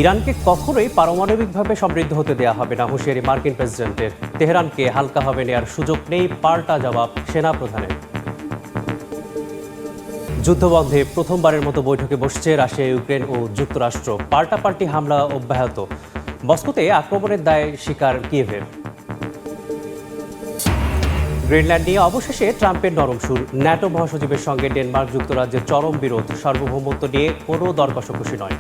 ইরানকে কখনোই পারমাণবিকভাবে সমৃদ্ধ হতে দেয়া হবে না, হুঁশিয়ারি মার্কিন প্রেসিডেন্টের। তেহরানকে হালকাভাবে নেয়ার সুযোগ নেই, পাল্টা জবাব সেনা প্রধানের। যুদ্ধবন্ধে প্রথমবারের মতো বৈঠকে বসছে রাশিয়া, ইউক্রেন ও যুক্তরাষ্ট্র। পাল্টাপাল্টি হামলা অব্যাহত। মস্কোতে আক্রমণের দায় স্বীকার কিয়েভের। গ্রিনল্যান্ড নিয়ে অবশেষে ট্রাম্পের নরম সুর। ন্যাটো মহাসচিবের সঙ্গে ডেনমার্ক যুক্তরাজ্যের চরম বিরোধ। সার্বভৌমত্ব নিয়ে কোনো দর কষাকষি নয়।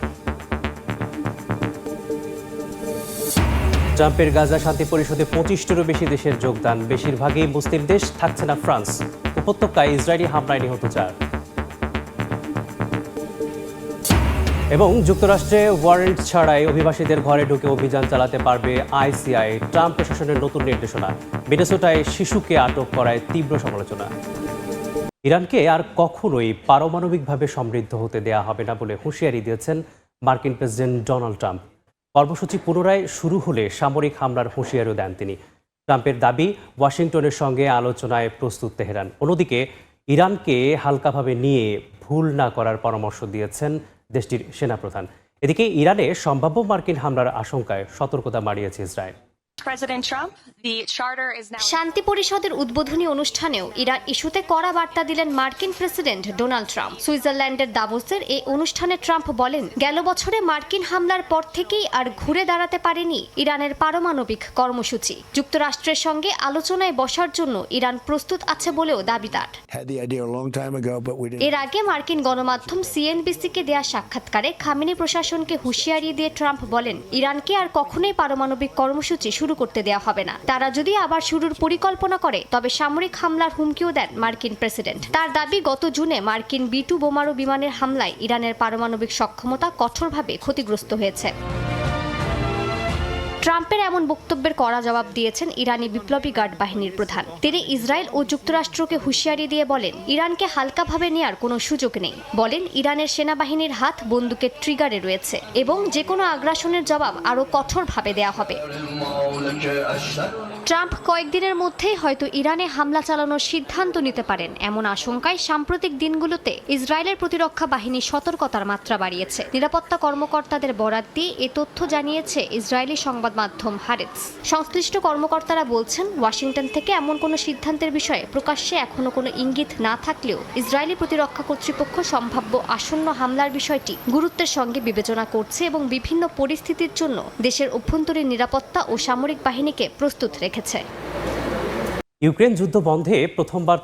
ট্রাম্পের গাজা শান্তি পরিষদে 25টিরও বেশি দেশের যোগদান। বেশিরভাগই মুসলিম দেশ, থাকছে না ফ্রান্স। উপত্যকায় ইসরায়েলি হামলায় নিহত 4। এবং যুক্তরাষ্ট্রে ওয়ারেন্ট ছাড়াই অভিবাসীদের ঘরে ঢুকে অভিযান চালাতে পারবে আইসিআই। ট্রাম্প প্রশাসনের নতুন নির্দেশনা। মিনেসোটায় শিশুকে আটক করায় তীব্র সমালোচনা। ইরানকে আর কখনোই পারমাণবিকভাবে সমৃদ্ধ হতে দেয়া হবে না বলে হুঁশিয়ারি দিয়েছেন মার্কিন প্রেসিডেন্ট ডোনাল্ড ট্রাম্প। কর্মসূচি পুনরায় শুরু হলে সামরিক হামলার হুঁশিয়ারিও দেন তিনি। ট্রাম্পের দাবি, ওয়াশিংটনের সঙ্গে আলোচনায় প্রস্তুত তেহরান। অন্যদিকে ইরানকে হালকাভাবে নিয়ে ভুল না করার পরামর্শ দিয়েছেন দেশটির সেনাপ্রধান। এদিকে ইরানে সম্ভাব্য মার্কিন হামলার আশঙ্কায় সতর্কতা বাড়িয়েছে ইসরায়েল। শান্তি পরিষদের উদ্বোধনী অনুষ্ঠানেও ইরান ইস্যুতে কড়া বার্তা দিলেন মার্কিন প্রেসিডেন্ট ডোনাল্ড ট্রাম্প। সুইজারল্যান্ডের দাভোসের এই অনুষ্ঠানে ট্রাম্প বলেন, গেল বছরে মার্কিন হামলার পর থেকেই আর ঘুরে দাঁড়াতে পারেনি ইরানের পারমাণবিক কর্মসূচি। যুক্তরাষ্ট্রের সঙ্গে আলোচনায় বসার জন্য ইরান প্রস্তুত আছে বলেও দাবি তার। এর আগে মার্কিন গণমাধ্যম সিএনবিসিকে দেয়া সাক্ষাৎকারে খামেনি প্রশাসনকে হুঁশিয়ারি দিয়ে ট্রাম্প বলেন, ইরানকে আর কখনোই পারমাণবিক কর্মসূচি শুরু করতে দেয়া হবে না। তারা যদি আবার শুরুর পরিকল্পনা করে তবে সামরিক হামলার হুমকিও দেন মার্কিন প্রেসিডেন্ট। তার দাবি, গত জুনে মার্কিন B-2 বোমারু বিমানের হামলায় ইরানের পারমাণবিক সক্ষমতা কঠোরভাবে ক্ষতিগ্রস্ত হয়েছে। ট্রাম্পের এমন বক্তব্যের কড়া জবাব দিয়েছেন ইরানি বিপ্লবী গার্ড বাহিনীর প্রধান। তিনি ইসরায়েল ও যুক্তরাষ্ট্রকে হুঁশিয়ারি দিয়ে বলেন, ইরানকে হালকাভাবে নেয়ার কোনো সুযোগ নেই। বলেন, ইরানের সেনাবাহিনীর হাত বন্দুকের ট্রিগারে রয়েছে এবং যে কোনো আগ্রাসনের জবাব আরও কঠোরভাবে দেয়া হবে। ট্রাম্প কয়েকদিনের মধ্যেই হয়তো ইরানে হামলা চালানোর সিদ্ধান্ত নিতে পারেন, এমন আশঙ্কায় সাম্প্রতিক দিনগুলোতে ইসরায়েলের প্রতিরক্ষা বাহিনী সতর্কতার মাত্রা বাড়িয়েছে। নিরাপত্তা কর্মকর্তাদের বরাত দিয়ে এ তথ্য জানিয়েছে ইসরায়েলি সংবাদ মাধ্যম হারেটস। সংশ্লিষ্ট কর্মকর্তারা বলছেন, ওয়াশিংটন থেকে এমন কোনো সিদ্ধান্তের বিষয়ে প্রকাশ্যে এখনো কোনো ইঙ্গিত না থাকলেও ইসরায়েলি প্রতিরক্ষা কর্তৃপক্ষ সম্ভাব্য আসন্ন হামলার বিষয়টি গুরুত্বের সঙ্গে বিবেচনা করছে এবং বিভিন্ন পরিস্থিতির জন্য দেশের অভ্যন্তরীণ নিরাপত্তা ও সামরিক বাহিনীকে প্রস্তুত রেখেছে। ইউক্রেন যুদ্ধ বন্ধে প্রথমবার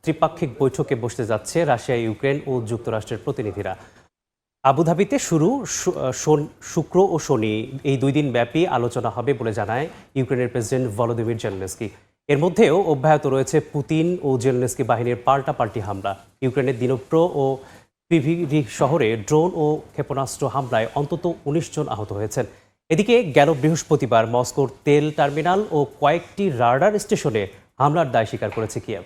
ত্রিপাক্ষিক বৈঠকে বসতে যাচ্ছে রাশিয়া, ইউক্রেন ও যুক্তরাষ্ট্রের প্রতিনিধিরা। আবুধাবিতে শুরু শুক্র ও শনি এই 2 দিন ব্যাপী আলোচনা হবে বলে জানায় ইউক্রেনের প্রেসিডেন্ট ভলোদিমির জেলেনস্কি। এর মধ্যেও অব্যাহত রয়েছে পুতিন ও জেলেনস্কি বাহিনীর পাল্টাপাল্টি হামলা। ইউক্রেনের দিনপ্র ও ক্রিভিরি শহরে ড্রোন ও ক্ষেপণাস্ত্র হামলায় অন্তত 19 জন আহত হয়েছেন। এদিকে গেল বৃহস্পতিবার মস্কোর তেল টার্মিনাল ও কয়েকটি রাডার স্টেশনে হামলার দায় স্বীকার করেছে কিয়েভ।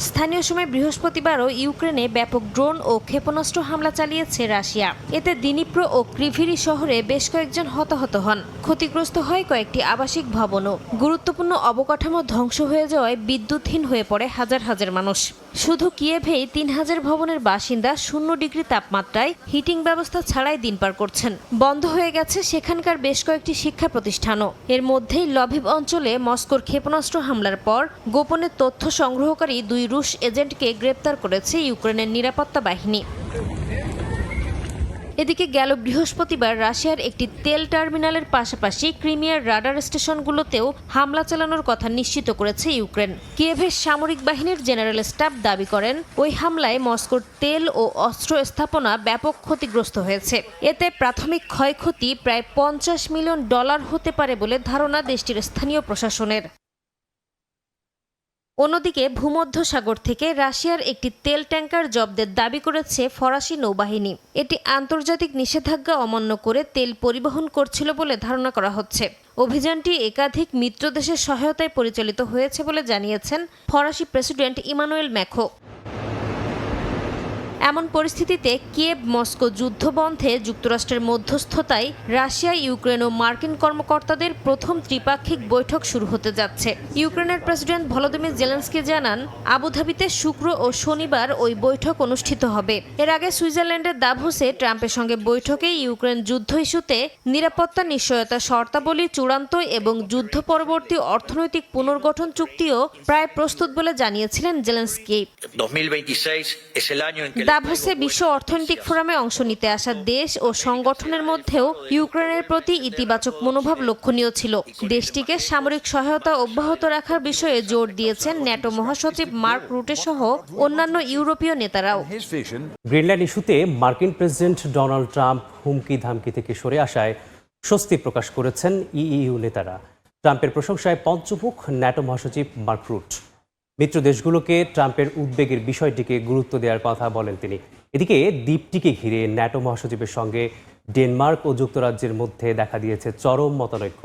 স্থানীয় সময় বৃহস্পতিবারও ইউক্রেনে ব্যাপক ড্রোন ও ক্ষেপণাস্ত্র হামলা চালিয়েছে রাশিয়া। এতে দিনিপ্র ও ক্রিভিরি শহরে বেশ কয়েকজন হতাহত হন। ক্ষতিগ্রস্ত হয় কয়েকটি আবাসিক ভবনও। গুরুত্বপূর্ণ অবকাঠামো ধ্বংস হয়ে যাওয়ায় বিদ্যুৎহীন হয়ে পড়ে হাজার হাজার মানুষ। শুধু কিয়েভেই 3000 ভবনের বাসিন্দা 0 ডিগ্রি তাপমাত্রায় হিটিং ব্যবস্থা ছাড়াই দিন পার করছেন। বন্ধ হয়ে গেছে সেখানকার বেশ কয়েকটি শিক্ষা প্রতিষ্ঠানও। এর মধ্যেই লভিভ অঞ্চলে মস্কোর ক্ষেপণাস্ত্র হামলার পর গোপনে তথ্য সংগ্রহকারী 2 রুশ এজেন্টকে গ্রেপ্তার করেছে ইউক্রেনের নিরাপত্তা বাহিনী। এদিকে গেল বৃহস্পতিবার রাশিয়ার একটি তেল টার্মিনালের পাশাপাশি ক্রিমিয়ার রাডার স্টেশনগুলোতেও হামলা চালানোর কথা নিশ্চিত করেছে ইউক্রেন। কিয়েভের সামরিক বাহিনীর জেনারেল স্টাফ দাবি করেন, ওই হামলায় মস্কোর তেল ও অস্ত্র স্থাপনা ব্যাপক ক্ষতিগ্রস্ত হয়েছে। এতে প্রাথমিক ক্ষয়ক্ষতি প্রায় $50 মিলিয়ন হতে পারে বলে ধারণা দেশটির স্থানীয় প্রশাসনের। অন্যদিকে ভূমধ্যসাগর থেকে রাশিয়ার একটি তেল ট্যাঙ্কার জব্দের দাবি করেছে ফরাসি নৌবাহিনী। এটি আন্তর্জাতিক নিষেধাজ্ঞা অমান্য করে তেল পরিবহন করছিল বলে ধারণা করা হচ্ছে। অভিযানটি একাধিক মিত্র দেশের সহায়তায় পরিচালিত হয়েছে বলে জানিয়েছেন ফরাসি প্রেসিডেন্ট ইমানুয়েল ম্যাখো। এমন পরিস্থিতিতে কিয়েভ মস্কো যুদ্ধ বন্ধে যুক্তরাষ্ট্রের মধ্যস্থতায় রাশিয়া ইউক্রেন ও মার্কিন কর্মকর্তাদের প্রথম ত্রিপাক্ষিক বৈঠক শুরু হতে যাচ্ছে। ইউক্রেনের প্রেসিডেন্ট ভলোদিমির জেলেনস্কি জানান, আবুধাবিতে শুক্র ও শনিবার ওই বৈঠক অনুষ্ঠিত হবে। এর আগে সুইজারল্যান্ডের দাভোসে ট্রাম্পের সঙ্গে বৈঠকে ইউক্রেন যুদ্ধ ইস্যুতে নিরাপত্তা নিশ্চয়তা শর্তাবলী চূড়ান্ত এবং যুদ্ধ পরবর্তী অর্থনৈতিক পুনর্গঠন চুক্তিও প্রায় প্রস্তুত বলে জানিয়েছিলেন জেলেনস্কি। দাভোসে বিশ্ব অর্থনৈতিক ফোরামে অংশ নিতে আসা দেশ ও সংগঠনের মধ্যেও ইউক্রেনের প্রতি ইতিবাচক মনোভাব লক্ষণীয় ছিল। দেশটিকে সামরিক সহায়তা অব্যাহত রাখার বিষয়ে জোর দিয়েছেন ন্যাটো মহাসচিব মার্ক রুটে সহ অন্যান্য ইউরোপীয় নেতারাও। গ্রিনল্যান্ড ইস্যুতে মার্কিন প্রেসিডেন্ট ডোনাল্ড ট্রাম্প হুমকি ধামকি থেকে সরে আসায় স্বস্তি প্রকাশ করেছেন ইইউ নেতারা। ট্রাম্পের প্রশংসায় পঞ্চমুখ ন্যাটো মহাসচিব মার্ক রুট। মিত্র দেশগুলোকে ট্রাম্পের উদ্বেগের বিষয়টিকে গুরুত্ব দেওয়ার কথা বলেন তিনি। এদিকে দ্বীপটিকে ঘিরে ন্যাটো মহাসচিবের সঙ্গে ডেনমার্ক ও যুক্তরাজ্যের মধ্যে দেখা দিয়েছে চরম মতানৈক্য।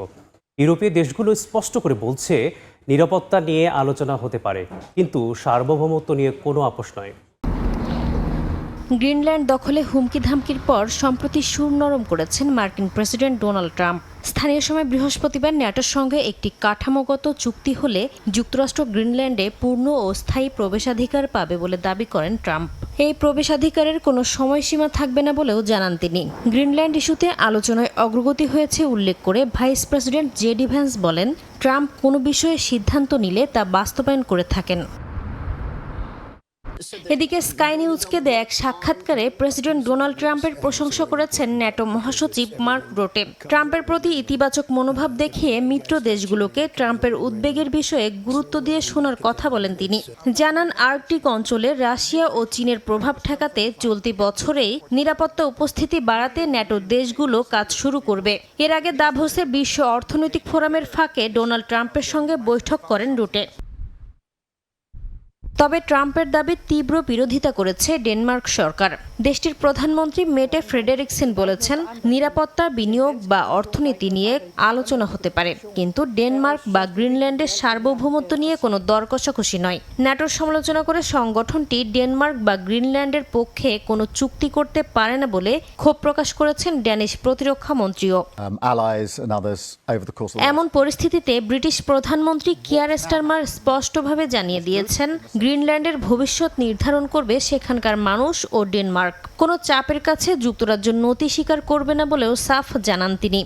ইউরোপীয় দেশগুলো স্পষ্ট করে বলছে নিরাপত্তা নিয়ে আলোচনা হতে পারে, কিন্তু সার্বভৌমত্ব নিয়ে কোনো আপোষ নয়। গ্রিনল্যান্ড দখলে হুমকি ধামকির পর সম্প্রতি সুর নরম করেছেন মার্কিন প্রেসিডেন্ট ডোনাল্ড ট্রাম্প। স্থানীয় সময় বৃহস্পতিবার ন্যাটোর সঙ্গে একটি কাঠামোগত চুক্তি হলে যুক্তরাষ্ট্র গ্রিনল্যান্ডে পূর্ণ ও স্থায়ী প্রবেশাধিকার পাবে বলে দাবি করেন ট্রাম্প। এই প্রবেশাধিকারের কোনো সময়সীমা থাকবে না বলেও জানান তিনি। গ্রিনল্যান্ড ইস্যুতে আলোচনায় অগ্রগতি হয়েছে উল্লেখ করে ভাইস প্রেসিডেন্ট জেডি ভ্যান্স বলেন, ট্রাম্প কোনো বিষয়ে সিদ্ধান্ত নিলে তা বাস্তবায়ন করে থাকেন। এদিকে স্কাই নিউজকে দেয়া এক সাক্ষাৎকারে প্রেসিডেন্ট ডোনাল্ড ট্রাম্পের প্রশংসা করেছেন ন্যাটো মহাসচিব মার্ক রুটে। ট্রাম্পের প্রতি ইতিবাচক মনোভাব দেখিয়ে মিত্র দেশগুলোকে ট্রাম্পের উদ্বেগের বিষয়ে গুরুত্ব দিয়ে শোনার কথা বলেন তিনি। জানান, আর্কটিক অঞ্চলে রাশিয়া ও চীনের প্রভাব ঠেকাতে চলতি বছরেই নিরাপত্তা উপস্থিতি বাড়াতে ন্যাটো দেশগুলো কাজ শুরু করবে। এর আগে দাভোসে বিশ্ব অর্থনৈতিক ফোরামের ফাঁকে ডোনাল্ড ট্রাম্পের সঙ্গে বৈঠক করেন রুটে। তবে ট্রাম্পের দাবির তীব্র বিরোধিতা করেছে ডেনমার্ক সরকার। দেশটির প্রধানমন্ত্রী মেটে ফ্রেডেরিকসেন বলেছেন, নিরাপত্তা, বিনিয়োগ বা অর্থনীতি নিয়ে আলোচনা হতে পারে, কিন্তু ডেনমার্ক বা গ্রিনল্যান্ডের সার্বভৌমত্ব নিয়ে কোনো দর কষাকষি নয়। ন্যাটোর সমালোচনা করে সংগঠনটি ডেনমার্ক বা গ্রিনল্যান্ডের পক্ষে কোনো চুক্তি করতে পারে না বলে ক্ষোভ প্রকাশ করেছেন ড্যানিশ প্রতিরক্ষা মন্ত্রীও। এমন পরিস্থিতিতে ব্রিটিশ প্রধানমন্ত্রী কিয়ার স্টারমার স্পষ্টভাবে জানিয়ে দিয়েছেন, গ্রিনল্যান্ডের ভবিষ্যৎ নির্ধারণ করবে সেখানকার মানুষ ও ডেনমার্ক। কোনো চাপের কাছে যুক্তরাজ্য নতি স্বীকার করবে না বলেও সাফ জানান তিনি।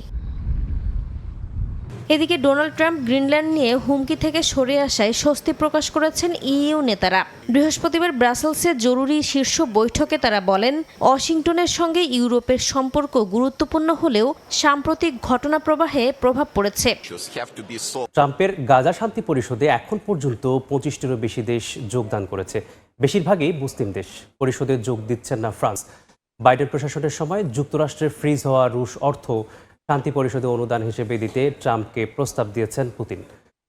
এদিকে ডোনাল্ড ট্রাম্প গ্রিনল্যান্ড নিয়ে হুমকি থেকে সরে আসায় স্বস্তি প্রকাশ করেছেন ইইউ নেতারা। বৃহস্পতিবার ব্রাসেলসে জরুরি শীর্ষ বৈঠকে তারা বলেন, ওয়াশিংটনের সঙ্গে ইউরোপের সম্পর্ক গুরুত্বপূর্ণ হলেও সাম্প্রতিক ঘটনা প্রবাহে প্রভাব পড়েছে। ট্রাম্পের গাজা শান্তি পরিষদে এখন পর্যন্ত 25টিরও বেশি দেশ যোগদান করেছে। বেশিরভাগই মুসলিম দেশ। পরিষদে যোগ দিচ্ছেন না ফ্রান্স। বাইডেন প্রশাসনের সময় যুক্তরাষ্ট্রের ফ্রিজ হওয়া রুশ অর্থ শান্তি পরিষদে অনুদান হিসেবে দিতে ট্রাম্পকে প্রস্তাব দিয়েছেন পুতিন।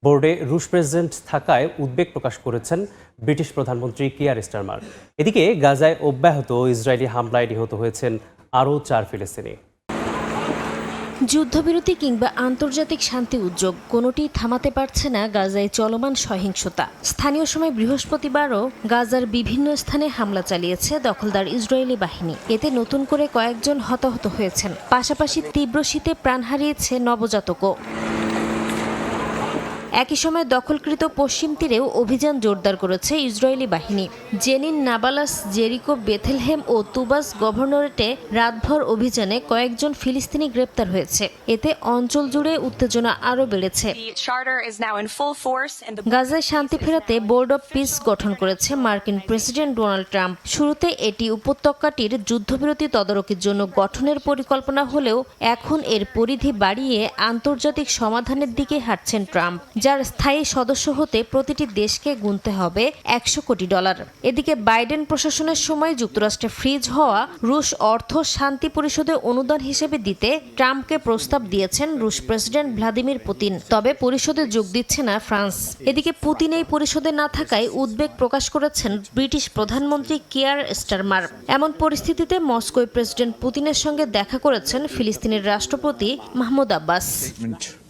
বোর্ডে রুশ প্রেসিডেন্ট থাকায় উদ্বেগ প্রকাশ করেছেন ব্রিটিশ প্রধানমন্ত্রী কিয়ার স্টারমার। এদিকে গাজায় অব্যাহত ইসরায়েলি হামলায় নিহত হয়েছেন আরও 4 ফিলিস্তিনি। যুদ্ধবিরতি কিংবা আন্তর্জাতিক শান্তি উদ্যোগ কোনোটি থামাতে পারছে না গাজায় চলমান সহিংসতা। স্থানীয় সময় বৃহস্পতিবারও গাজার বিভিন্ন স্থানে হামলা চালিয়েছে দখলদার ইসরায়েলি বাহিনী। এতে নতুন করে কয়েকজন হতাহত হয়েছেন। পাশাপাশি তীব্র শীতে প্রাণ হারিয়েছে নবজাতকও। একই সময় দখলকৃত পশ্চিম তীরেও অভিযান জোরদার করেছে ইসরায়েলি বাহিনী। জেনিন, নাবালাস, জেরিকো, বেথেলহেম ও তুবাস গভর্নরেটে রাতভর অভিযানে কয়েকজন ফিলিস্তিনি গ্রেপ্তার হয়েছে। এতে অঞ্চল জুড়ে উত্তেজনা আরও বেড়েছে। গাজায় শান্তি ফেরাতে বোর্ড অব পিস গঠন করেছে মার্কিন প্রেসিডেন্ট ডোনাল্ড ট্রাম্প। শুরুতে এটি উপত্যকাটির যুদ্ধবিরতি তদারকির জন্য গঠনের পরিকল্পনা হলেও এখন এর পরিধি বাড়িয়ে আন্তর্জাতিক সমাধানের দিকে হাঁটছেন ট্রাম্প, যার স্থায়ী সদস্য হতে প্রতিটি দেশকে গুনতে হবে $100 কোটি। এদিকে বাইডেন প্রশাসনের সময় যুক্তরাষ্ট্রে ফ্রিজ হওয়া রুশ অর্থ শান্তি পরিষদে অনুদান হিসেবে দিতে ট্রাম্পকে প্রস্তাব দিয়েছেন রুশ প্রেসিডেন্ট ভ্লাদিমির পুতিন। তবে পরিষদে যোগ দিচ্ছে না ফ্রান্স। এদিকে পুতিন এই পরিষদে না থাকায় উদ্বেগ প্রকাশ করেছেন ব্রিটিশ প্রধানমন্ত্রী কিয়ার স্টারমার। এমন পরিস্থিতিতে মস্কোয় প্রেসিডেন্ট পুতিনের সঙ্গে দেখা করেছেন ফিলিস্তিনের রাষ্ট্রপতি Mahmud Abbas.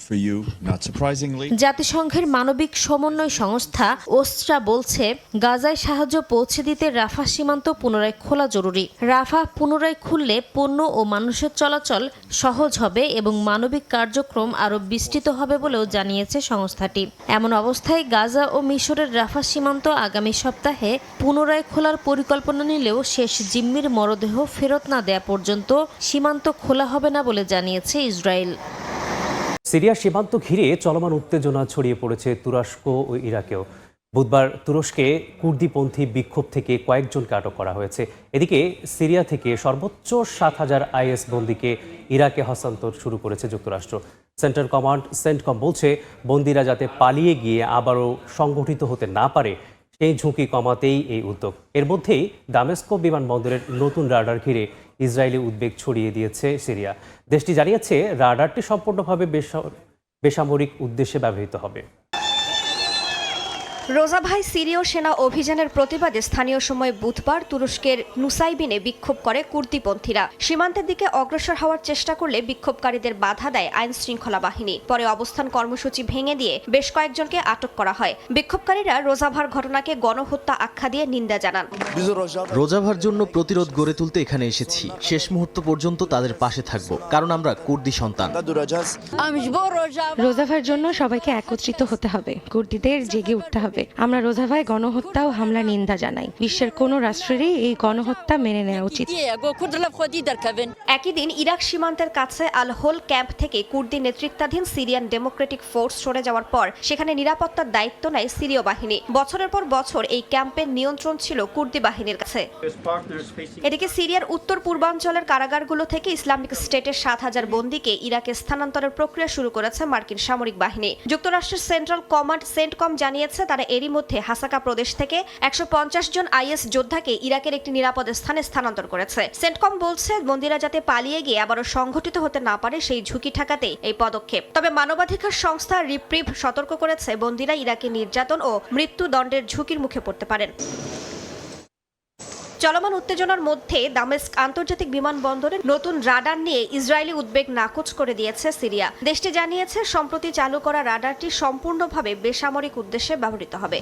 for you, not surprisingly. জাতিসংঘের মানবিক সমন্বয় সংস্থা ওসরা বলছে গাজায় সাহায্য পৌঁছে দিতে রাফা সীমান্ত পুনরায় খোলা জরুরি। রাফা পুনরায় খুললে পণ্য ও মানুষের চলাচল সহজ হবে এবং মানবিক কার্যক্রম আরও বিস্তৃত হবে বলেও জানিয়েছে সংস্থাটি। এমন অবস্থায় গাজা ও মিশরের রাফা সীমান্ত আগামী সপ্তাহে পুনরায় খোলার পরিকল্পনা নিলেও শেষ জিম্মির মরদেহ ফেরত না দেয়া পর্যন্ত সীমান্ত খোলা হবে না বলে জানিয়েছে ইসরায়েল। সিরিয়া সীমান্ত ঘিরে চলমান উত্তেজনা ছড়িয়ে পড়েছে তুরস্ক ও ইরাকেও। বুধবার তুরস্কে কুর্দিপন্থী বিক্ষোভ থেকে কয়েকজনকে আটক করা হয়েছে। এদিকে সিরিয়া থেকে সর্বোচ্চ 7,000 আইএস বন্দীকে ইরাকে হস্তান্তর শুরু করেছে যুক্তরাষ্ট্র। সেন্ট্রাল কমান্ড সেন্টকম বলছে বন্দীরা যাতে পালিয়ে গিয়ে আবারও সংগঠিত হতে না পারে সেই ঝুঁকি কমাতেই এই উদ্যোগ। এর মধ্যেই দামেস্কো বিমানবন্দরের নতুন রাডার ঘিরে ইসরায়েলি উদ্বেগ ছড়িয়ে দিয়েছে সিরিয়া। দেশটি জানিয়েছে রাডারটি সম্পূর্ণভাবে বেসামরিক উদ্দেশ্যে ব্যবহৃত হবে। রোজাভাই সিরীয় সেনা অভিযানের প্রতিবাদে স্থানীয় সময় বুধবার তুরস্কের নুসাইবিনে বিক্ষোভ করে কুর্দিপন্থীরা। সীমান্তের দিকে অগ্রসর হওয়ার চেষ্টা করলে বিক্ষোভকারীদের বাধা দেয় আইন শৃঙ্খলা বাহিনী। পরে অবস্থান কর্মসূচি ভেঙে দিয়ে বেশ কয়েকজনকে আটক করা হয়। বিক্ষোভকারীরা রোজাভার ঘটনাকে গণহত্যা আখ্যা দিয়ে নিন্দা জানান। রোজাভার জন্য প্রতিরোধ গড়ে তুলতে এখানে এসেছি। শেষ মুহূর্ত পর্যন্ত তাদের পাশে থাকব, কারণ আমরা কুর্দি সন্তান। রোজাভার জন্য সবাইকে একত্রিত হতে হবে, কুর্দিদের জেগে উঠতে হবে। আমরা রোজাভায় গণহত্যা ও হামলা নিন্দা জানাই। বিশ্বের কোনো রাষ্ট্রেরই এই গণহত্যা মেনে নেওয়া উচিত। একই দিন ইরাক সীমান্তের কাছে আল হোল ক্যাম্প থেকে কুর্দি নেতৃত্বাধীন সিরিয়ান ডেমোক্রেটিক ফোর্স সরে যাওয়ার পর সেখানে নিরাপত্তার দায়িত্ব নেয় সিরীয় বাহিনী। বছরের পর বছর এই ক্যাম্পের নিয়ন্ত্রণ ছিল কুর্দি বাহিনীর কাছে। এদিকে সিরিয়ার উত্তর পূর্বাঞ্চলের কারাগারগুলো থেকে ইসলামিক স্টেটের 7,000 বন্দীকে ইরাকে স্থানান্তরের প্রক্রিয়া শুরু করেছে মার্কিন সামরিক বাহিনী। যুক্তরাষ্ট্রের সেন্ট্রাল কমান্ড সেন্টকম জানিয়েছে তারা এরই মধ্যে হাসাকা প্রদেশ থেকে 150 জন আইএস যোদ্ধাকে ইরাকের একটি নিরাপদ স্থানে স্থানান্তর করেছে। সেন্টকম বলছে বন্দীরা যাতে পালিয়ে গিয়ে আবারও সংগঠিত হতে না পারে সেই ঝুঁকি ঠেকাতে এই পদক্ষেপ। তবে মানবাধিকার সংস্থা রিপ্রিভ সতর্ক করেছে বন্দীরা ইরাকে নির্যাতন ও মৃত্যুদণ্ডের ঝুঁকির মুখে পড়তে পারেন। চলমান উত্তেজনার মধ্যে দামেস্ক আন্তর্জাতিক বিমানবন্দরে নতুন রাডার নিয়ে ইসরায়েলি উদ্বেগ নাকচ করে দিয়েছে সিরিয়া। দেশটি জানিয়েছে সম্প্রতি চালু করা রাডারটি সম্পূর্ণভাবে বেসামরিক উদ্দেশ্যে ব্যবহৃত হবে।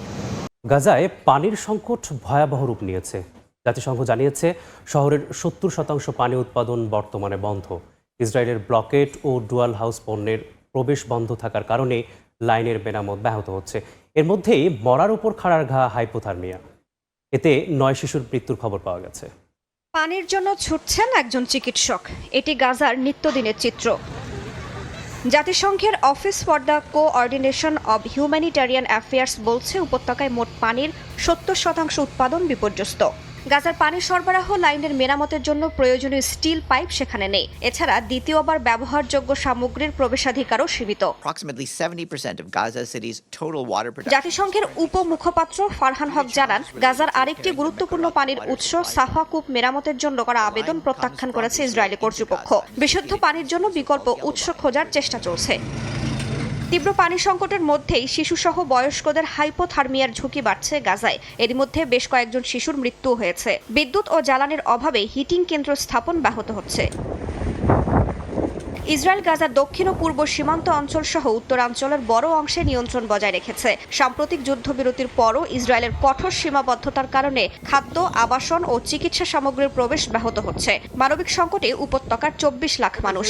গাজায় পানির সংকট ভয়াবহ রূপ নিয়েছে। জাতিসংঘ জানিয়েছে শহরের 70% পানি উৎপাদন বর্তমানে বন্ধ। ইসরায়েলের ব্লকেট ও ডুয়াল হাউস পণ্যের প্রবেশ বন্ধ থাকার কারণে লাইনের মেরামত ব্যাহত হচ্ছে। এর মধ্যেই মরার উপর খাড়ার ঘা হাইপোথার্মিয়া। এতে 9 শিশুর মৃত্যুর খবর পাওয়া গেছে। পানির জন্য ছুটছেন একজন চিকিৎসক। এটি গাজার নিত্যদিনের চিত্র। জাতিসংঘের office for the coordination of humanitarian affairs বলছে উপত্যকায় মোট পানির 70% উৎপাদন বিপর্যস্ত। গাজার পানি সরবরাহ লাইনের মেরামতের জন্য প্রয়োজনীয় স্টিল পাইপ সেখানে নেই। এছাড়া দ্বিতীয়বার ব্যবহারযোগ্য সামগ্রীর প্রবেশাধিকারও সীমিত। জাতিসংঘের উপমুখপাত্র ফারহান হক জানান, গাজার আরেকটি গুরুত্বপূর্ণ পানির উৎস সাফা কূপ মেরামতের জন্য করা আবেদন প্রত্যাখ্যান করেছে ইসরায়েলি কর্তৃপক্ষ। বিশুদ্ধ পানির জন্য বিকল্প উৎস খোঁজার চেষ্টা চলছে। তীব্র পানি সংকটের মধ্যেই শিশুসহ বয়স্কদের হাইপোথার্মিয়ার ঝুঁকি বাড়ছে গাজায়। এর মধ্যে বেশ কয়েকজন শিশুর মৃত্যু হয়েছে। বিদ্যুৎ ও জ্বালানির অভাবে হিটিং কেন্দ্র স্থাপন ব্যাহত হচ্ছে। ইসরায়েল গাজার দক্ষিণ ও পূর্ব সীমান্ত অঞ্চল সহ উত্তরাঞ্চলের বড় অংশে নিয়ন্ত্রণ বজায় রেখেছে। সাম্প্রতিক যুদ্ধবিরতির পরও ইসরায়েলের কঠোর সীমাবদ্ধতার কারণে খাদ্য, আবাসন ও চিকিৎসা সামগ্রীর প্রবেশ ব্যাহত হচ্ছে। মানবিক সংকটে উপত্যকার 24 লাখ মানুষ।